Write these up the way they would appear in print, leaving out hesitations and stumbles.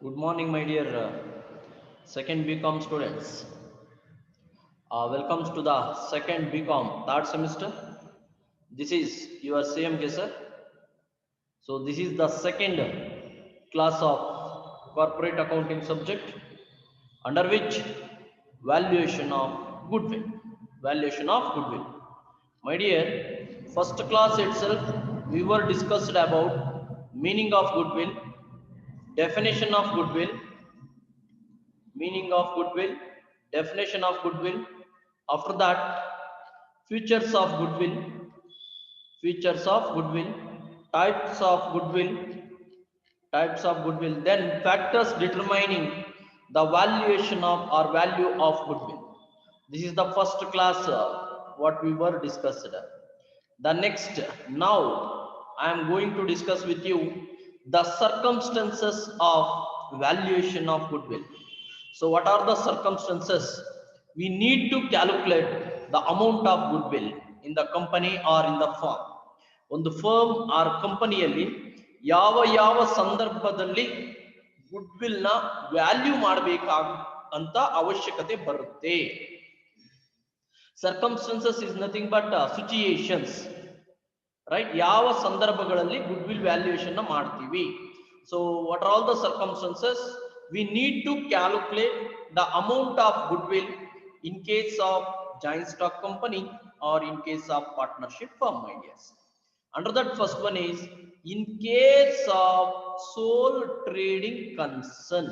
Good morning, my dear second BCom students. Welcome to the second BCom third semester. This is your CMK sir. So this is the second class of corporate accounting subject under which valuation of goodwill. Valuation of goodwill. My dear, first class itself we were discussed about meaning of goodwill, definition of goodwill, meaning of goodwill, definition of goodwill. After that, features of goodwill, features of goodwill, types of goodwill, types of goodwill, then factors determining the valuation of or value of goodwill. This is the first class what we were discussed. The next, now I am going to discuss with you the circumstances of valuation of goodwill. So what are the circumstances? We need to calculate the amount of goodwill in the company or in the firm. ಒಂದು firm R ಕಂಪನಿಯಲ್ಲಿ ಯಾವ ಯಾವ ಸಂದರ್ಭದಲ್ಲಿ goodwill ನ value ಮಾಡಬೇಕಾಗ ಅಂತ ಅವಶ್ಯಕತೆ ಬರುತ್ತೆ. Circumstances is nothing but situations, right? ಯಾವ ಸಂದರ್ಭಗಳಲ್ಲಿ ಗುಡ್ವಿಲ್ ವ್ಯಾಲ್ಯೂಯೇಷನ್ ನ ಮಾಡ್ತೀವಿ. So what are all the circumstances? We need to calculate the amount of goodwill in case of joint stock company or in case of partnership firm, my dears. Under that, first one is in case of sole trading concern.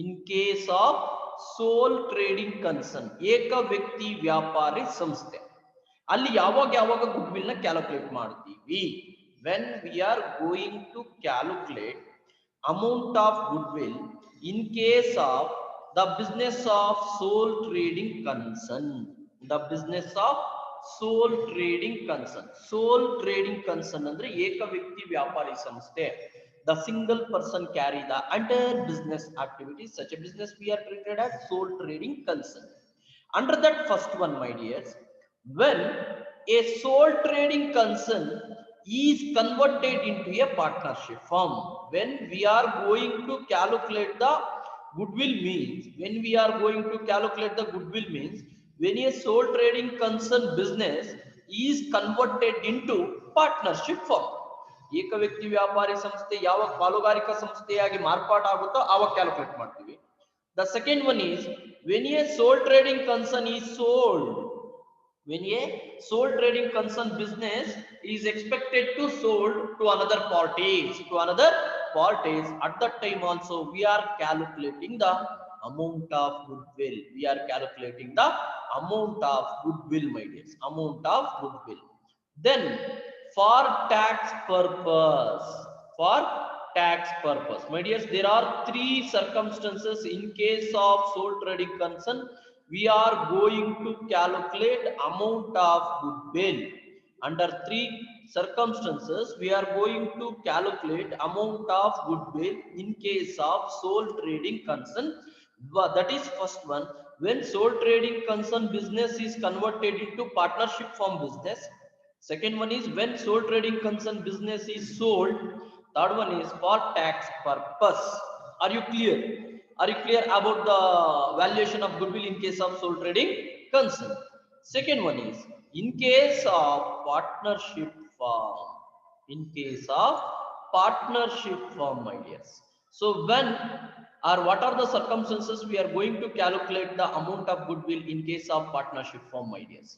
In case of sole trading concern, ಏಕ ವ್ಯಕ್ತಿ ವ್ಯಾಪಾರಿ ಸಂಸ್ಥೆ ಅಲ್ಲಿ ಯಾವಾಗ goodwill ನ calculate ಮಾಡ್ತೀವಿ. when we are going to calculate amount of goodwill in case of the business of sole trading concern, the business of sole trading concern. Sole trading concern ಅಂದ್ರೆ ಏಕ ವ್ಯಕ್ತಿ ವ್ಯಾಪಾರಿ ಸಂಸ್ಥೆ. The single person carry the entire business activities. Such a business we are treated as sole trading concern. Under that first one, my dears, when a sole trading concern is converted into a partnership firm, when we are going to calculate the goodwill means, when we are going to calculate the goodwill means, when a sole trading concern business is converted into partnership firm. ಏಕ ವ್ಯಕ್ತಿ ವ್ಯಾಪಾರಿ ಸಂಸ್ಥೆ ಯಾವ ಪಾಲುಗಾರಿಕಾ ಸಂಸ್ಥೆಯಾಗಿ ಮಾರ್ಪಾಟಾಗುತ್ತೋ ಆವಾಗ calculate ಮಾಡ್ತೀವಿ. The second one is when a sole trading concern is sold. When a sole trading concern business is expected to sold to another parties, at that time also we are calculating the amount of goodwill. We are calculating the amount of goodwill, my dears, amount of goodwill. Then for tax purpose, for tax purpose, my dears, there are three circumstances in case of sole trading concern we are going to calculate amount of goodwill. Under three circumstances we are going to calculate amount of goodwill in case of sole trading concern. That is first one, when sole trading concern business is converted into partnership firm business. Second one is when sole trading concern business is sold. Third one is for tax purpose. Are you clear? Are you clear about the valuation of goodwill in case of sole trading concern? Second one is in case of partnership firm. In case of partnership firm, my dears. So when or what are the circumstances we are going to calculate the amount of goodwill in case of partnership firm, my dears?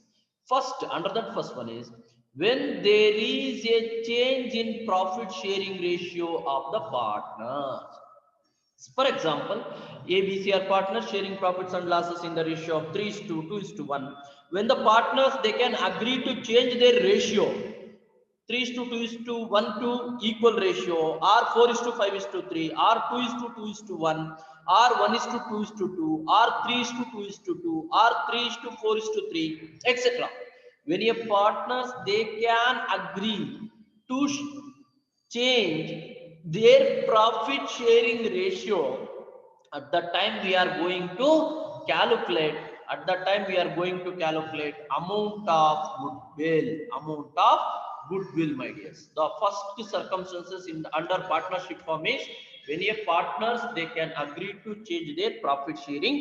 First, under that first one is when there is a change in profit sharing ratio of the partners. For example, ABC are partners sharing profits and losses in the ratio of 3:2:1. When the partners they can agree to change their ratio 3:2:1 to equal ratio, or 4:5:3, or 2:2:1, or 1:2:2, or 3:2:2, or 3:4:3, etc. When a partners they can agree to change their profit sharing ratio, at that time we are going to calculate, amount of goodwill, my dears. The first circumstances in under partnership firm is When a partners, they can agree to change their profit sharing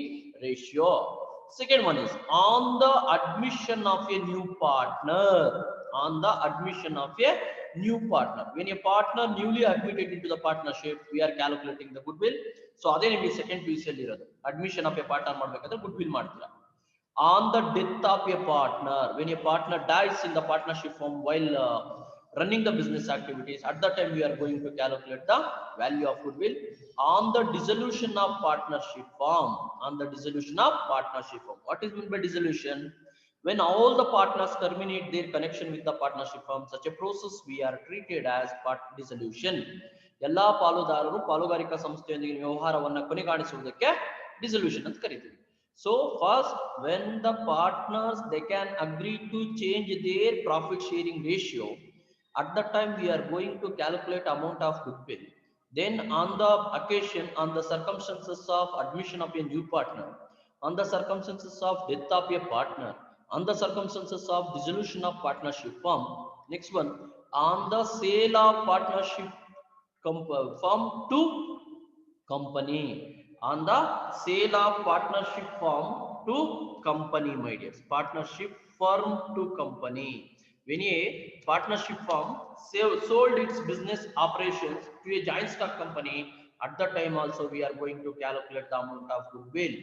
ratio. Second one is on the admission of a new partner. On the admission of a new partner, when a partner newly admitted into the partnership, we are calculating the goodwill. So ಅದೇ ನಿಮಗೆ second P U C ಅಲ್ಲಿ ಇರೋದು, admission of A partner ಮಾಡಬೇಕಾದ್ರೆ goodwill ಮಾಡ್ತೀರಾ. On the death of a partner, when a partner dies in the partnership firm while running the business activities, at that time we are going to calculate the value of goodwill. On the dissolution of partnership firm, on the dissolution of partnership firm, what is meant by dissolution? When all the partners terminate their connection with the partnership firm, such a process we are treated as part dissolution. ಎಲ್ಲಾ ಪಾಲುದಾರರು ಪಾಲುಗಾರಿಕಾ ಸಂಸ್ಥೆಯೊಂದಿಗೆ ವ್ಯವಹಾರವನ್ನು ಕೊನೆಗಾಣಿಸುವುದಕ್ಕೆ dissolution ಅಂತ ಕರೀತೀವಿ. So first, when the partners, they can agree to change their profit sharing ratio, at that time we are going to calculate amount of goodwill. Then on the occasion, on the circumstances of admission of a new partner, on the circumstances of death of a partner, on the circumstances of dissolution of partnership firm. Next one, on the sale of partnership firm to company, on the sale of partnership firm to company, my dears. Partnership firm to company. When a partnership firm sold its business operations to a joint stock company, at that time also we are going to calculate the amount of goodwill.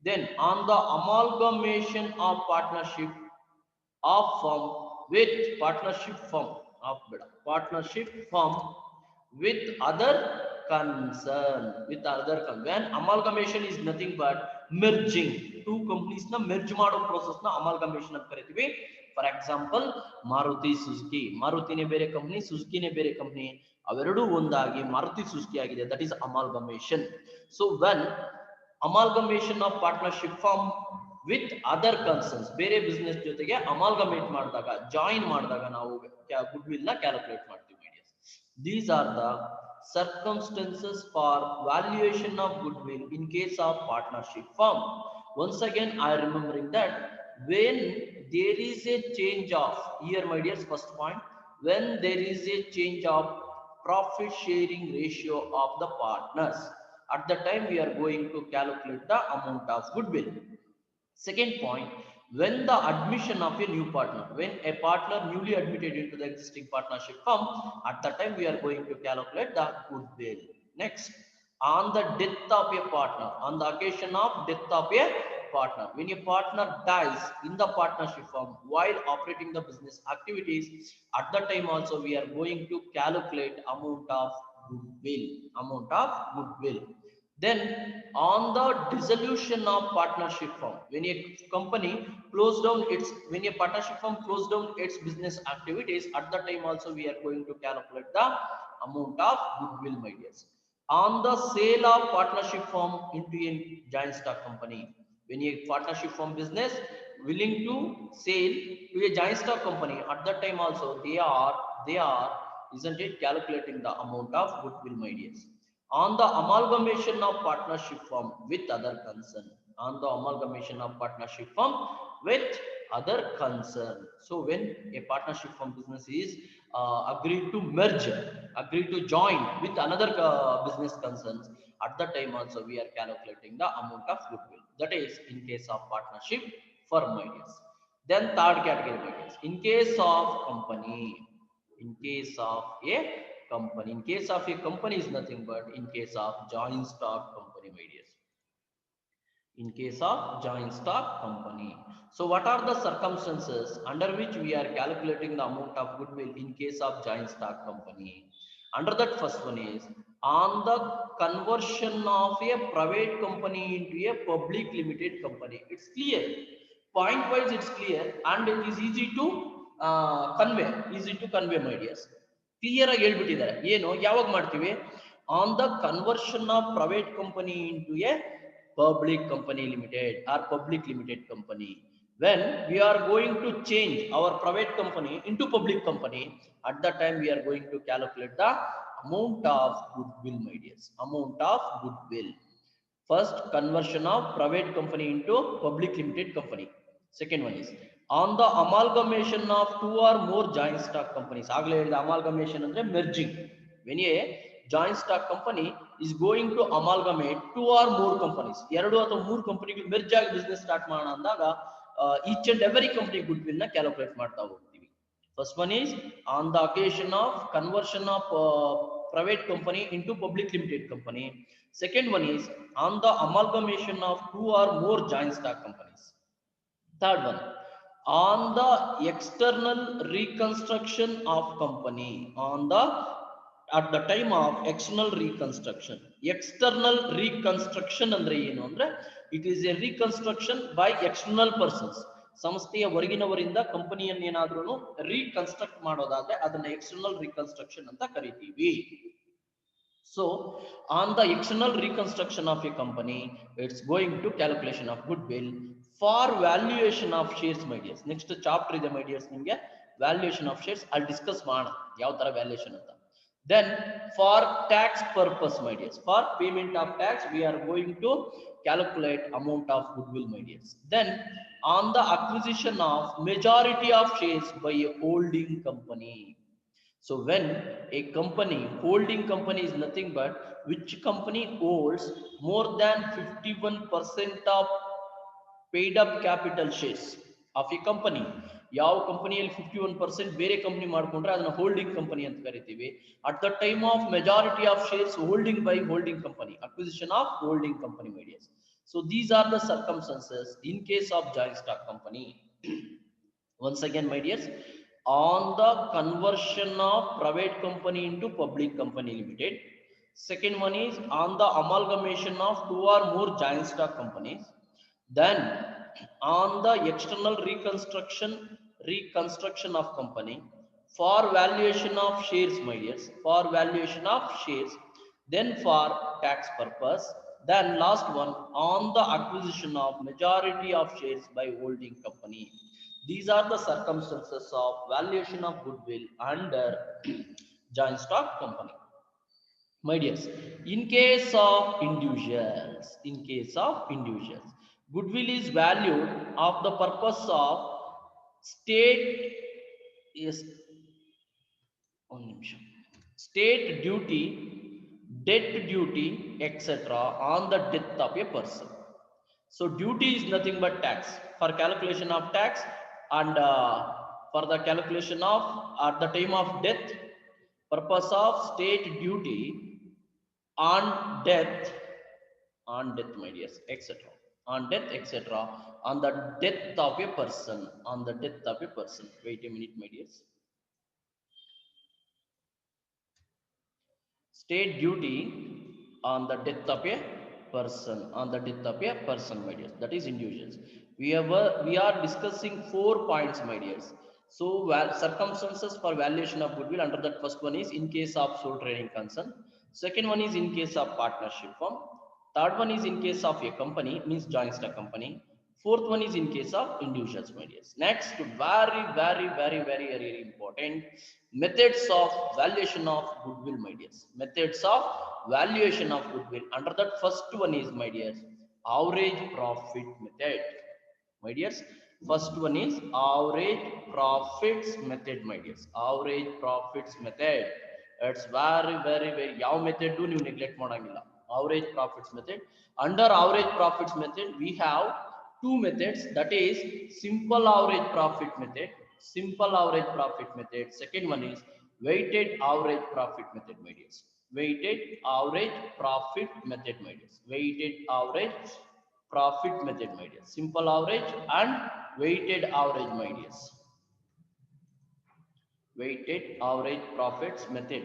Then on the amalgamation of partnership of firm with partnership firm of partnership firm with other concern, with other concern. When amalgamation is nothing but merging two companies na merge mado process na amalgamation anta karitivi. For example, Maruti Suzuki, Maruti ne bere company, Suzuki ne bere company, averadu ondagi Maruti Suzuki agide, that is amalgamation. So when amalgamation of partnership firm with other concerns, ಬೇರೆ business ಜೊತೆಗೆ amalgamate ಮಾಡಿದಾಗ, join ಮಾಡಿದಾಗ ನಾವು goodwill ನ calculate ಮಾಡ್ತೀವಿ. These are the circumstances for valuation of goodwill in case of partnership firm. Once again, I am remembering that when there is a change of, here my dears, first point, when there is a change of profit sharing ratio of the partners, at the time we are going to calculate the amount of goodwill. Second point, when the admission of a new partner, when a partner newly admitted into the existing partnership firm, at that time we are going to calculate the goodwill. Next, on the death of a partner, on the occasion of death of a partner, when a partner dies in the partnership firm while operating the business activities, at that time also we are going to calculate amount of goodwill, amount of goodwill. Then on the dissolution of partnership firm, when a company closed down its, when a partnership firm closed down its business activities, at that time also we are going to calculate the amount of goodwill, my dears. On the sale of partnership firm into a joint stock company, when a partnership firm business willing to sell to a joint stock company, at that time also they are isn't it calculating the amount of goodwill, my dears. On the amalgamation of partnership firm with other concern, on the amalgamation of partnership firm with other concern. So when a partnership firm business is agreed to merge, agreed to join with another business concerns, at that time also we are calculating the amount of goodwill. That is in case of partnership firm, my dears. Then third category, my dears, in case of company, in case of a company. In case of a company is nothing but in case of joint stock company, my dears. In case of joint stock company. So what are the circumstances under which we are calculating the amount of goodwill in case of joint stock company? Under that, first one is on the conversion of a private company into a public limited company. It's clear, point wise it's clear, and it is easy to convey, my dears. Clear ಆಗಿ ಹೇಳ್ಬಿಟ್ಟಿದ್ದಾರೆ. ಏನು, ಯಾವಾಗ ಮಾಡ್ತೀವಿ? On the conversion of private company into a public company limited or public limited company. When we are going to change our private company into public company, at that time we are going to calculate the amount of goodwill, my dears. Amount of goodwill. First, conversion of private company into public limited company. Second one is on the amalgamation of two or more joint stock companies. Agale the amalgamation andre merging. When a joint stock company is going to amalgamate two or more companies, ಎರಡು ಅಥವಾ ಮೂರು ಕಂಪನಿಗಳು Merz ಆಗಿ business start ಮಾಡೋಣ ಅಂದಾಗ each and every company goodwill na calculate ಮಾಡ್ತಾ ಹೋಗ್ತೀವಿ. First one is on the occasion of conversion of private company into public limited company. Second one is on the amalgamation of two or more joint stock companies. Third one, on the external reconstruction of company, on the at the time of external reconstruction. External reconstruction andre ಏನು ಅಂದ್ರೆ it is a reconstruction by external persons. ಸಂಸ್ಥೆಯ ಹೊರಗಿನವರಿಂದ ಕಂಪನಿಯನ್ನು ಏನಾದರೂ reconstruct ಮಾಡೋದಾದ್ರೆ ಅದನ್ನ external reconstruction ಅಂತ ಕರಿತೀವಿ. So on the external reconstruction of a company, it's going to calculation of goodwill for valuation of shares, my dears. Next chapter ಇದೆ my dears, ನಿಮಗೆ valuation of shares I'll discuss ಮಾಡೋಣ ಯಾವ ತರ valuation ಅಂತ. Then for tax purpose, my dears, for payment of tax we are going to calculate amount of goodwill, my dears. Then on the acquisition of majority of shares by a holding company. So when a company, holding company is nothing but which company holds more than 51% of paid up capital shares of a company. ಯಾವ ಕಂಪನಿಯಲ್ಲಿ 51% ಬೇರೆ company ಮಾಡ್ಕೊಂಡ್ರೆ ಅದನ್ನ holding company ಅಂತ ಕರಿತೀವಿ. At the time of majority of shares holding by holding company, acquisition of holding company, my dears. So these are the circumstances in case of joint stock company. Once again, my dears, on the conversion of private company into public company limited. Second one is on the amalgamation of two or more joint stock companies. Then on the external reconstruction of company for valuation of shares, my dears, for valuation of shares. Then for tax purpose. Then last one on the acquisition of majority of shares by holding company. These are the circumstances of valuation of goodwill under joint stock company. My dears, in case of individuals, goodwill is valued of the purpose of state is state duty, debt duty, etc. on the death of a person. So duty is nothing but tax. For calculation of tax and for the calculation of at the time of death, purpose of state duty on death, my dears, etc. On death, etc. On the death of a person, Wait a minute, my dears. State duty on the death of a person, my dears, that is individuals. We are discussing 4 points, my dears. So circumstances for valuation of goodwill, under that first one is in case of sole trading concern. Second one is in case of partnership firm. Third one is in case of a company, means joint stock company. Fourth one is in case of individuals, my dears. Next, very important, methods of valuation of goodwill, my dears. Methods of valuation of goodwill. Under that first one is, my dears, average profit method, my dears. First one is average profits method, my dears. Average profits method. It's very ಯಾವ method ನೀವು neglect ಮಾಡಂಗಿಲ್ಲ. Average profits method. Under average profits method we have two methods, that is simple average profit method. Second one is weighted average profit method, my dears. Weighted average profit method, my dears. Simple average and weighted average, my dears. Weighted average profits method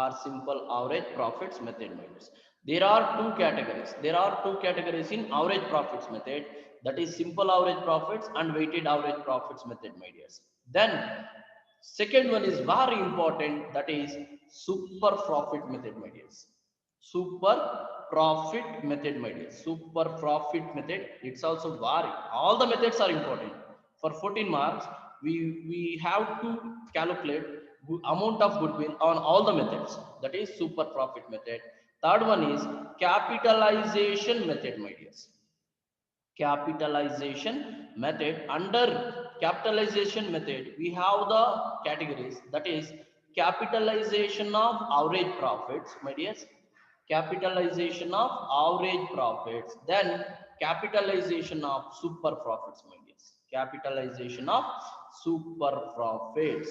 or simple average profits method, my dears. There are two categories in average profits method, that is simple average profits and weighted average profits method, my dears. Then second one is very important, that is super profit method, my dears. Super profit method, my dears. It's also vary. All the methods are important. For 14 marks we have to calculate amount of goodwill on all the methods, that is super profit method. Third one is capitalization method, my dears. Capitalization method. Under capitalization method we have the categories, that is capitalization of average profits, my dears, capitalization of average profits, then capitalization of super profits, my dears, capitalization of super profits,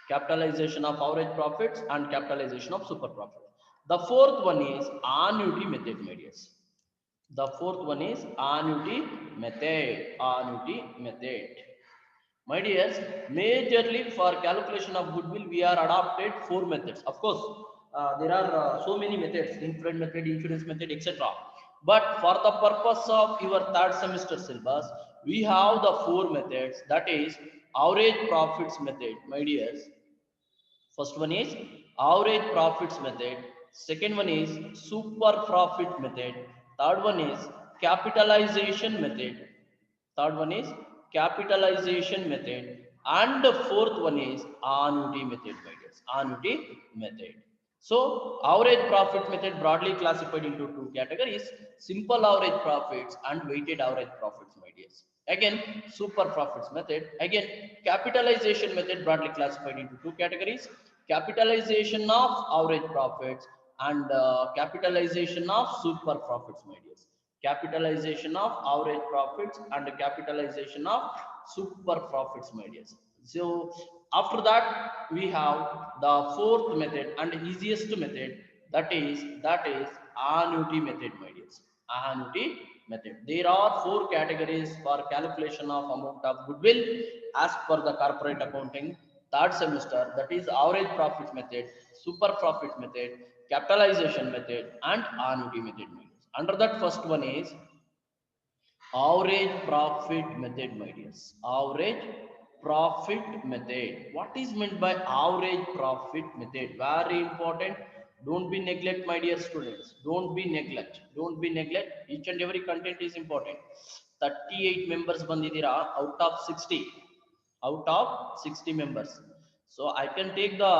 capitalization of average profits and capitalization of super profit. The fourth one is annuity method, my dears. The fourth one is annuity method. Annuity method. My dears, majorly for calculation of goodwill, we are adopted four methods. Of course, there are so many methods, infrared method, insurance method, etc. But for the purpose of your third semester syllabus, we have the four methods. That is average profits method, my dears. First one is average profits method. Second one is super profit method. Third one is capitalization method. Third one is capitalization method. And the fourth one is annuity method, my dears. Annuity method. So average profit method broadly classified into two categories: simple average profits and weighted average profits, my dears. Again, super profits method. Again, capitalization method broadly classified into two categories: capitalization of average profits and capitalization of super profits, my dears. Capitalization of average profits and capitalization of super profits, my dears. So after that, we have the fourth method and easiest method, that is annuity method, my dears. Annuity method. There are four categories for calculation of amount of goodwill as per the corporate accounting third semester. That is average profit method, super profit method, capitalization method, and annuity method, my dears. Under that, first one is average profit method, my dears. Average profit method. What is meant by average profit method? Very important. Don't be neglect, my dear students. Don't be neglect. Don't be neglect. Each and every content is important. 38 members bandidira out of 60. Out of 60 members. So I can take the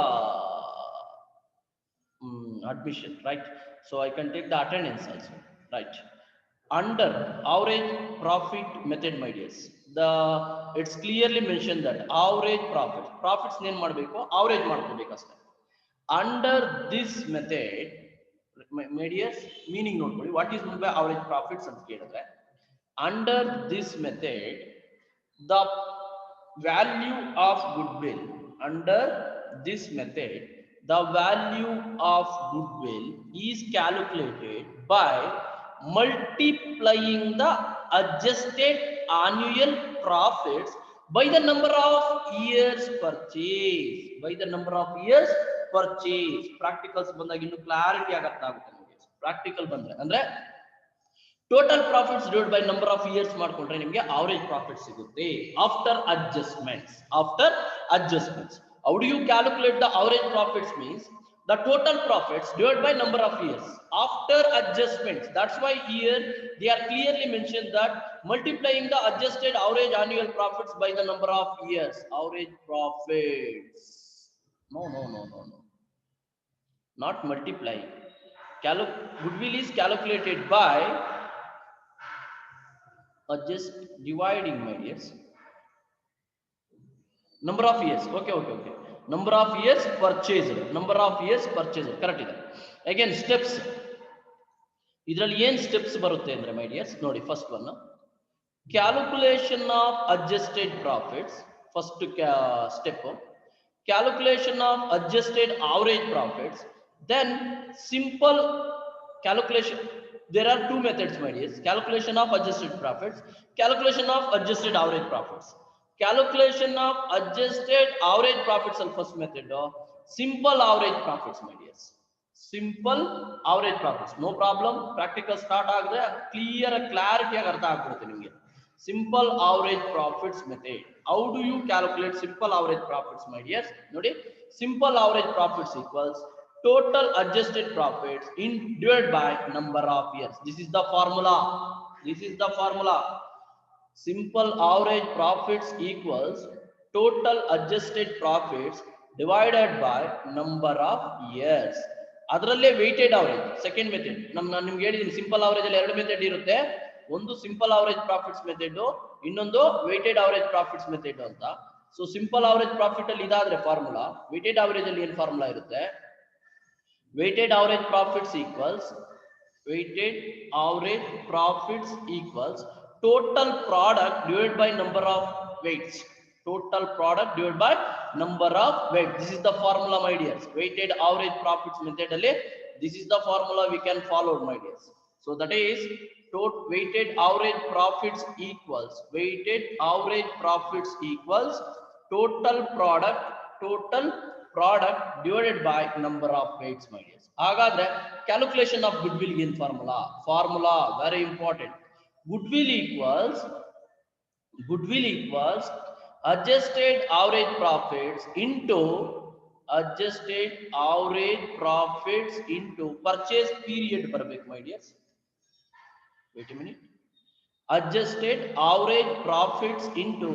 admission, right? So I can take the attendance also, right? Under average profit method, my dears, the it's clearly mentioned that average profits ನೇನ್ ಮಾಡಬೇಕು, average ಮಾಡ್ಕೋಬೇಕು ಅಷ್ಟೇ. Under this method, my dears, meaning ನೋಡ್ಕೊಳ್ಳಿ, what is meant by average profits ಅಂತ ಕೇಳಿದ್ರೆ, under this method the value of goodwill, under this method the value of goodwill is calculated by multiplying the adjusted annual profits by the number of years purchase, by the number of years purchase. Practicals ಬಂದಾಗ ಇನ್ನು clarity ಆಗುತ್ತೆ ನಿಮಗೆ. Practical ಬಂದ್ರೆ ಅಂದ್ರೆ total profits divide by number of years ಮಾಡ್ಕೊಂಡ್ರೆ ನಿಮಗೆ average profit ಸಿಗುತ್ತೆ after adjustments. After adjustments, how do you calculate the average profits? Means the total profits divided by number of years after adjustments. That's why here they are clearly mentioned that multiplying the adjusted average annual profits by the number of years. Average profits, no, not multiplying. Goodwill is calculated by just dividing, my dears, number of years. Okay, number of years purchased, number of years purchased, correct ಇದೆ. Again steps, ಇದರಲ್ಲಿ ಏನು steps ಬರುತ್ತೆ ಅಂದ್ರೆ ಮೈ dears ನೋಡಿ, first one calculation of adjusted profits. First step calculation of adjusted average profits, then simple calculation. There are two methods, my dears: calculation of adjusted profits, calculation of adjusted average profits. Calculation of adjusted average profits and first method, simple average profits, my dears. Simple average profits, no problem. Practical start agre clear clarity ಆಗಿ ಅರ್ಥ ಆಗ್ಬಿಡುತ್ತೆ ನಿಮಗೆ. Simple average profits method. How do you calculate simple average profits, my dears? Nodi, simple average profits equals total adjusted profits in divided by number of years. This is the formula. This is the formula. Simple average profits equals total adjusted profits divided by number of years. ಅದರಲ್ಲೇ weighted average second method. ನಾನು ನಿಮಗೆ ಹೇಳಿದ್ದೀನಿ simple average ಅಲ್ಲಿ ಎರಡು method ಇರುತ್ತೆ. ಒಂದು simple average profits method, ಇನ್ನೊಂದು weighted average profits method ಅಂತ. ಸೊ ಸಿಂಪಲ್ ಅವರೇಜ್ ಪ್ರಾಫಿಟ್ ಅಲ್ಲಿ ಇದಾದ್ರೆ ಫಾರ್ಮುಲಾ, ವೇಟೆಡ್ ಅವರೇಜ್ ಅಲ್ಲಿ ಏನು ಫಾರ್ಮುಲಾ ಇರುತ್ತೆ? Weighted average profits equals weighted average profits equals total product divided by number of weights. Total product divided by number of weights. This is the formula, my dears. Weighted average profits method alli this is the formula we can follow, my dears. So that is weighted average profits equals total product divided by number of weights, my dears. ಹಾಗಾದ್ರೆ calculation of goodwill ಏನ್ formula very important. Goodwill equals adjusted average profits into purchase period ಬರಬೇಕು, my dears. Wait a minute. Adjusted average profits into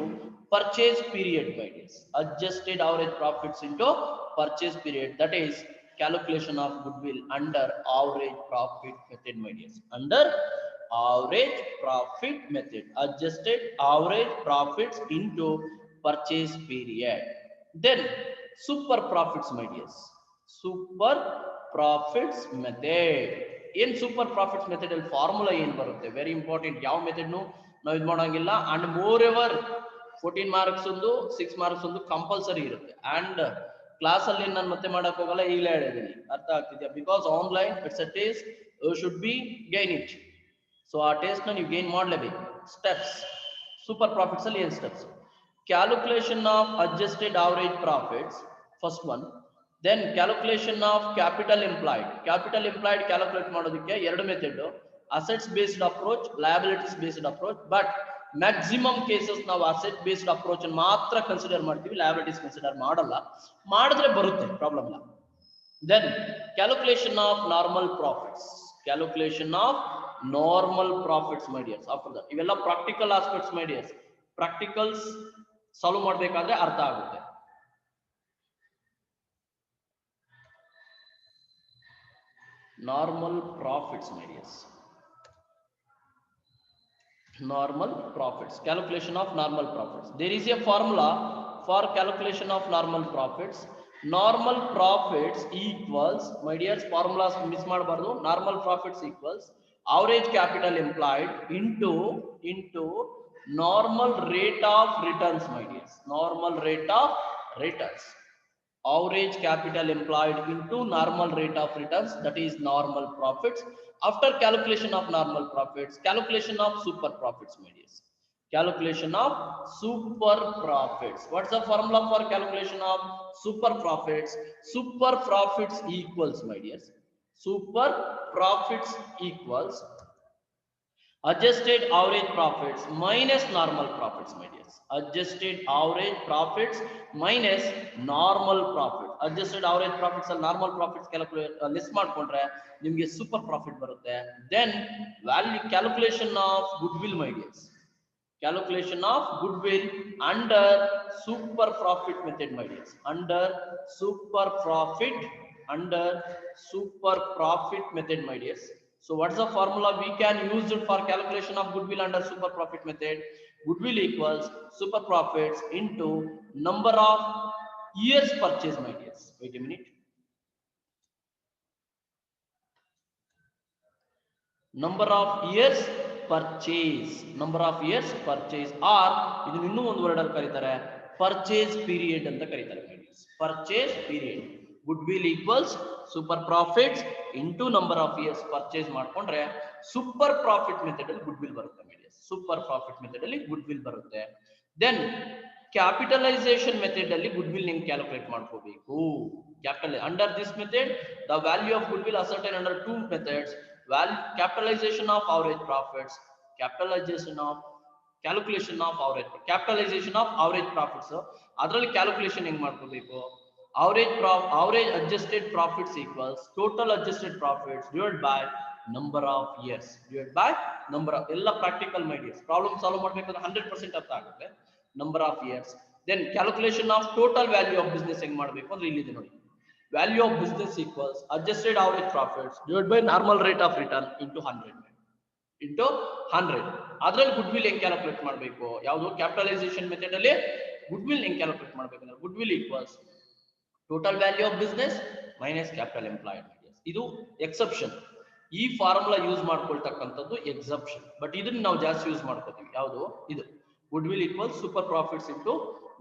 purchase period, my dears. Adjusted average profits into purchase period, that is calculation of goodwill under average profit method, my dears. Under average profit method, adjusted average profits into purchase period. Then super profits, my dears. Super profits method. ಏನ್ super profits method ಅಲ್ಲಿ formula ಏನ್ ಬರುತ್ತೆ? Very important. ಯಾವ method ನಾವು ಇದು ಮಾಡಂಗಿಲ್ಲ. And more ever 14 marks ಒಂದು 6 marks ಒಂದು ಕಂಪಲ್ಸರಿ ಇರುತ್ತೆ. ಅಂಡ್ ಕ್ಲಾಸ್ ಅಲ್ಲಿ ನಾನು ಮತ್ತೆ ಮಾಡಕ್ ಹೋಗಲ್ಲ, ಈಗಲೇ ಹೇಳಿದ್ದೀನಿ. ಅರ್ಥ ಆಗ್ತಿದ್ಯಾ? Because online it's a taste, you should be gain it. So ಆ ಟೇಸ್ಟ್ ನ ನೀವು ಗೈನ್ ಮಾಡ್ಲೇಬೇಕು. ಸ್ಟೆಪ್ಸ್ ಸೂಪರ್ ಪ್ರಾಫಿಟ್ಸ್ ಅಲ್ಲಿ ಏನ್ steps? Calculation of adjusted average profits, first one. Then calculation of capital employed calculate ಮಾಡೋದಕ್ಕೆ ಎರಡು method, assets based approach, liabilities based approach. But maximum cases ನಾವು asset based approach ಮಾತ್ರ consider ಮಾಡ್ತೀವಿ, liabilities consider ಮಾಡಲ್ಲ. ಮಾಡಿದ್ರೆ ಬರುತ್ತೆ, ಪ್ರಾಬ್ಲಮ್ ಇಲ್ಲ. Then calculation of normal profits, my dears. After that ಇವೆಲ್ಲ ಪ್ರಾಕ್ಟಿಕಲ್ ಆಸ್ಪೆಕ್ಟ್ಸ್, ಮೈ ಡಿಯರ್ಸ್. ಪ್ರಾಕ್ಟಿಕಲ್ಸ್ ಸಾಲ್ವ್ ಮಾಡಬೇಕಾದ್ರೆ ಅರ್ಥ ಆಗುತ್ತೆ. Normal profits, my dears. Normal profits, calculation of normal profits. There is a formula for calculation of normal profits. Normal profits equals, my dears, formulas miss ಮಾಡಬಾರದು. Normal profits equals average capital employed into normal rate of returns, my dears. Normal rate of returns. Average capital employed into normal rate of returns, that is normal profits. After calculation of normal profits, calculation of super profits, my dears. Calculation of super profits. What's the formula for calculation of super profits? Super profits equals, my dears, super profits equals adjusted average profits minus normal profits, my dears. Adjusted average profits minus normal profit. Adjusted average profits and normal profits calculate less ಮಾಡ್ಕೊಂಡ್ರೆ ನಿಮಗೆ super profit ಬರುತ್ತೆ. Then value calculation of goodwill, my dears. Calculation of goodwill under super profit method, my dears. Under super profit method, my dears. So what's the formula we can use it for calculation of goodwill under super profit method? Goodwill equals super profits into number of years purchase, my dears. Wait a minute. Number of years purchase or ಇದು ಇನ್ನೂ ಒಂದು word ಅಲ್ಲಿ ಕರೀತಾರೆ, purchase period ಅಂತ ಕರೀತಾರೆ, my dears. Purchase period. Goodwill equals super profits into number of years purchase ಮಾಡ್ಕೊಂಡ್ರೆ super profit method ಅಲ್ಲಿ goodwill ಬರುತ್ತೆ, my dears. Super profit method ಅಲ್ಲಿ goodwill ಬರುತ್ತೆ. Then capitalization method ಅಲ್ಲಿ goodwill ನೀವು ಕ್ಯಾಲ್ಕುಲೇಟ್ ಮಾಡ್ಕೋಬೇಕು. Under this method, the value of goodwill ascertained under two methods: capitalization of average profits, calculation of average profits. ಅದರಲ್ಲಿ calculation ಹೆಂಗ್ ಮಾಡ್ಕೋಬೇಕು? average adjusted profits equals total adjusted profits divided by number of years, ಎಲ್ಲ practical, my dears. Problem solve ಮಾಡಬೇಕಾದ್ರೆ 100% ಅರ್ಥ ಆಗುತ್ತೆ. number of years. Then calculation of total value of business ಹೆಂಗ್ ಮಾಡಬೇಕು ಅಂದ್ರೆ ಇಲ್ಲಿದೆ ನೋಡಿ. value of business equals adjusted average profits divided by normal rate of return into 100. ಅದರಲ್ಲಿ goodwill ಹೆಂಗ್ ಕ್ಯಾಲ್ಕುಲೇಟ್ ಮಾಡಬೇಕು? ಯಾವುದು? ಕ್ಯಾಪಿಟಲೈಸೇಷನ್ ಮೆಥಡ್ ಅಲ್ಲಿ ಗುಡ್ವಿಲ್ ಹೆಂಗೆ ಕ್ಯಾಲ್ಕುಲೇಟ್ ಮಾಡ್ಬೇಕಂದ್ರೆ goodwill equals total value of business minus capital employed. ಇದು ಎಕ್ಸೆಪ್ಷನ್. ಈ ಫಾರ್ಮುಲಾ ಯೂಸ್ ಮಾಡ್ಕೊಳ್ತಕ್ಕಂಥದ್ದು ಎಕ್ಸೆಪ್ಷನ್. ಬಟ್ ಇದನ್ನ ನಾವು ಜಾಸ್ತಿ ಯೂಸ್ ಮಾಡ್ಕೋತೀವಿ. ಯಾವುದು ಇದು goodwill equal super profits into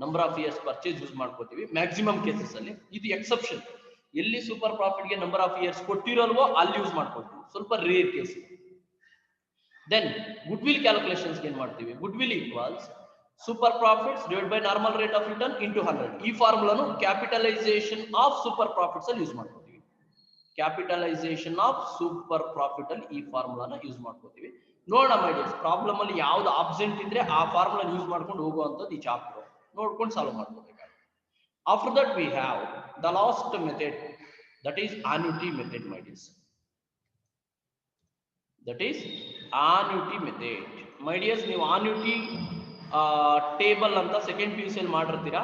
number of years purchase use ಮಾಡ್ಕೋತೀವಿ ಮ್ಯಾಕ್ಸಿಮಮ್ ಕೇಸಸ್ ಅಲ್ಲಿ. ಇದು ಎಕ್ಸೆಪ್ಷನ್. ಎಲ್ಲಿ ಸೂಪರ್ ಪ್ರಾಫಿಟ್ ಗೆ ನಂಬರ್ ಆಫ್ ಇಯರ್ಸ್ ಕೊಟ್ಟಿರೋಲ್ವೋ ಅಲ್ಲಿ ಯೂಸ್ ಮಾಡ್ಕೊಳ್ತೀವಿ, ಸ್ವಲ್ಪ rare case. Then goodwill calculations ಏನ್ ಮಾಡ್ತೀವಿ, goodwill equals super profits divide by normal rate of return into 100. ಈ ಫಾರ್ಮುಲಾನು ಕ್ಯಾಪಿಟಲೈಸೇಷನ್ ಆಫ್ ಸೂಪರ್ ಪ್ರಾಫಿಟ್ಸ್ ಅಲ್ಲಿ ಯೂಸ್ ಮಾಡ್ಕೋತೀವಿ. ಕ್ಯಾಪಿಟಲೈಸೇಷನ್ ಆಫ್ ಸೂಪರ್ ಪ್ರಾಫಿಟ್ ಅಲ್ಲಿ ಈ ಫಾರ್ಮುಲಾನ ಯೂಸ್ ಮಾಡ್ಕೋತೀವಿ. ನೋಡೋಣ ಮೈಡಿಯರ್ಸ್, ಪ್ರಾಬ್ಲಮ್ ಅಲ್ಲಿ ಯಾವ್ದು ಆಬ್ಸೆಂಟ್ ಇದ್ರೆ ಆ ಫಾರ್ಮುಲಾ ಯೂಸ್ ಮಾಡ್ಕೊಂಡು ಹೋಗುವಂಥದ್ದು ಈ ಚಾಪ್ಟರ್ ನೋಡ್ಕೊಂಡು ಸಾಲ್ವ್ ಮಾಡ್ಕೋಬೇಕಾಗುತ್ತೆ. After that we have the last method, that is annuity method my dears. That is annuity method my dears. ನೀವು annuity ಟೇಬಲ್ ಅಂತ ಸೆಕೆಂಡ್ PUC ಅಲ್ಲಿ ಮಾಡಿರ್ತೀರಾ.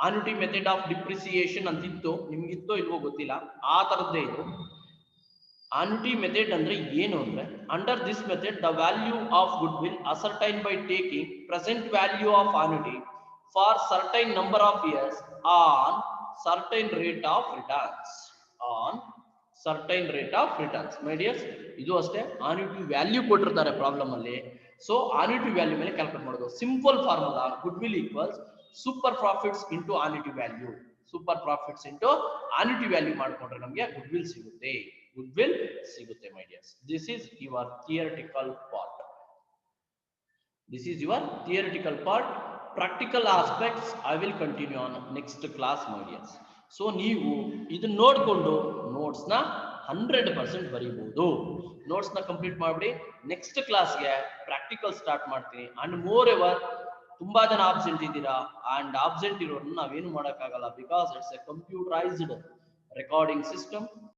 annuity ಮೆಥಡ್ ಆಫ್ ಡಿಪ್ರಿಸಿಯೇಷನ್ ಅಂತಿತ್ತು, ನಿಮ್ಗಿತ್ತೋ ಇಲ್ವೋ ಗೊತ್ತಿಲ್ಲ, ಆ ತರದ್ದೇ ಇದು. annuity ಮೆಥಡ್ ಅಂದ್ರೆ ಏನು ಅಂದ್ರೆ, under this method the value of goodwill ascertain by taking present value of annuity for certain number of years on certain rate of returns. On certain rate of returns my dears. ಇದು ಅಷ್ಟೇ, annuity value ಕೊಟ್ಟಿರ್ತಾರೆ problem ಅಲ್ಲಿ. So annuity value ಮೇಲೆ calculate ಮಾಡೋದು. Simple formula goodwill equals super profits into annuity value. Super profits into annuity value ಮಾಡ್ಕೊಂಡ್ರೆ ನಮಗೆ goodwill ಸಿಗುತ್ತೆ. Goodwill ಸಿಗುತ್ತೆ my dears. This is your theoretical part. This is your theoretical part. Practical aspects I will continue on next class my dears. So ನೀವು ಇದನ್ನ ನೋಡಿಕೊಂಡು notes ನ 100% ಬರೀಬಹುದು. Notes ನ ಕಂಪ್ಲೀಟ್ ಮಾಡ್ಬಿಡಿ. ನೆಕ್ಸ್ಟ್ ಕ್ಲಾಸ್ಗೆ ಪ್ರಾಕ್ಟಿಕಲ್ ಸ್ಟಾರ್ಟ್ ಮಾಡ್ತೀನಿ. ಅಂಡ್ ಮೋರ್ ಎವರ್ ತುಂಬಾ ಜನ ಆಬ್ಸೆಂಟ್ ಇದ್ದೀರಾ, ಅಂಡ್ ಆಬ್ಸೆಂಟ್ ಇರೋರನ್ನ ನಾವೇನು ಮಾಡೋಕ್ಕಾಗಲ್ಲ, because it's a computerised recording system.